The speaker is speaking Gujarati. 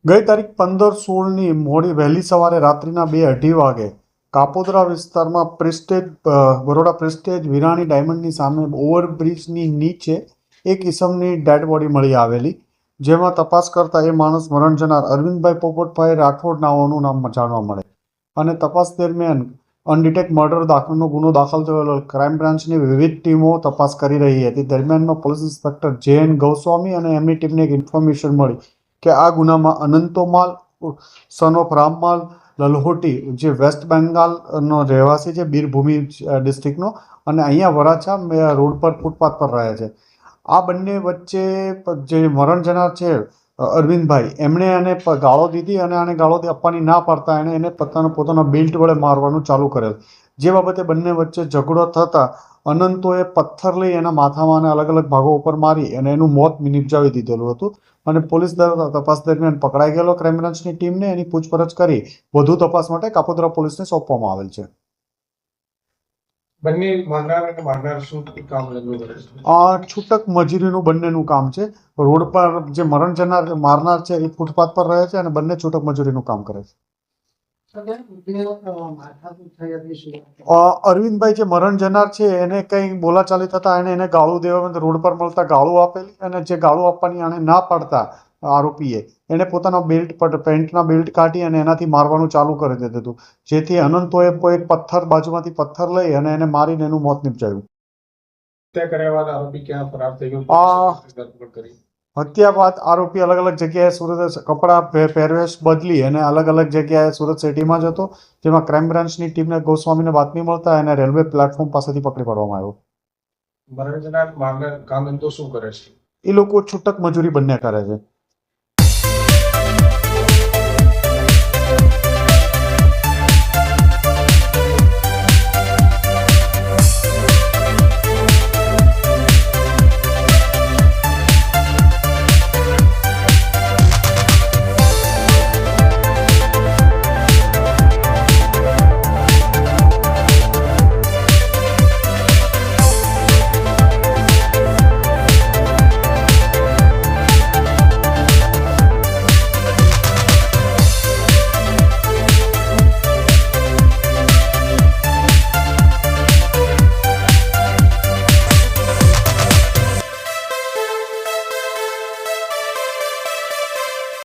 ગઈ તારીખ 15/16ની મોડી વહેલી સવારે રાત્રિના 2:30 વાગે કાપોદ્રા વિસ્તારમાં બરોડા પ્રેસ્ટેજ વિરાણી ડાયમંડની સામે ઓવરબ્રિજની નીચે એક ઈસમની ડેડ બોડી મળી આવેલી, જેમાં તપાસ કરતા એ માણસ મરણ જનાર અરવિંદભાઈ પોપટભાઈ રાઠોડ નાઓનું નામ જાણવા મળે અને તપાસ દરમિયાન અનડિટેક્ટ મર્ડર દાખલનો ગુનો દાખલ થયેલો ક્રાઇમ બ્રાન્ચની વિવિધ ટીમો તપાસ કરી રહી હતી. દરમિયાનમાં પોલીસ ઇન્સ્પેક્ટર જે.એન. ગૌસ્વામી અને એમની ટીમને એક ઇન્ફોર્મેશન મળી કે આ ગુનામાં અનંતોમાલ સન ઓફ રામમાલ લલહોટી, જે વેસ્ટ બેંગાલનો રહેવાસી છે, બીરભૂમિ ડિસ્ટ્રિક્ટનો, અને અહીંયા વરાછા રોડ પર ફૂટપાથ પર રહે છે. આ બંને વચ્ચે જે મરણ જનાર છે અરવિંદભાઈ, એમણે એને ગાળો દીધી અને આને ગાળો આપવાની ના પાડતા એણે એને પોતાના બેલ્ટ વડે મારવાનું ચાલુ કરેલ. જે બાબતે બંને વચ્ચે ઝઘડો થતા અનંતોએ પથ્થર લઈ એના માથામાં અને અલગ અલગ ભાગો ઉપર મારી અને એનું મોત નિપજાવી દીધેલું હતું અને પોલીસ દ્વારા તપાસ દરમિયાન પકડાઈ ગયેલો ક્રાઇમ બ્રાન્ચની ટીમને એની પૂછપરછ કરી વધુ તપાસ માટે કાપોદ્રા પોલીસને સોંપવામાં આવેલ છે. બંને મારનાર અને મારનાર શું કામ કરે છે? છૂટક મજૂરીનું બંનેનું કામ છે. રોડ પર જે મરણ જનાર મારનાર છે એ ફૂટપાથ પર રહે છે અને બંને છૂટક મજૂરીનું કામ કરે છે. અરવિંદભાઈ જે મરણ જનાર છે એને કંઈ બોલાચાલી થતા એને ગાળું દેવા રોડ પર મળતા ગાળું આપેલી અને જે ગાળું આપવાની આને ના પાડતા આરોપીએ એને પોતાના બેલ્ટ પર પેન્ટના બેલ્ટ કાઢી અને એનાથી મારવાનું ચાલુ કરી દીધું હતું, જેથી અનંતોએ એક પથ્થર બાજુમાંથી પથ્થર લઈ અને એને મારીને એનું મોત નિપજાયું. હત્યા કર્યા બાદ આરોપી ક્યાં ફરાર થઈ ગયો? હત્યા બાદ આરોપી અલગ અલગ જગ્યાએ સુરત કપડાં પહેરવેશ બદલી અને અલગ અલગ જગ્યાએ સુરત સિટીમાં જ હતો, જેમાં ક્રાઇમ બ્રાન્ચની ટીમને ગોસ્વામીને બાતમી મળતા એને રેલવે પ્લેટફોર્મ પાસેથી પકડી પાડવામાં આવ્યો. મરણ જનાર મારનાર કામ ધંધો શું કરે છે? એ લોકો છૂટક મજૂરી બંને કરે છે.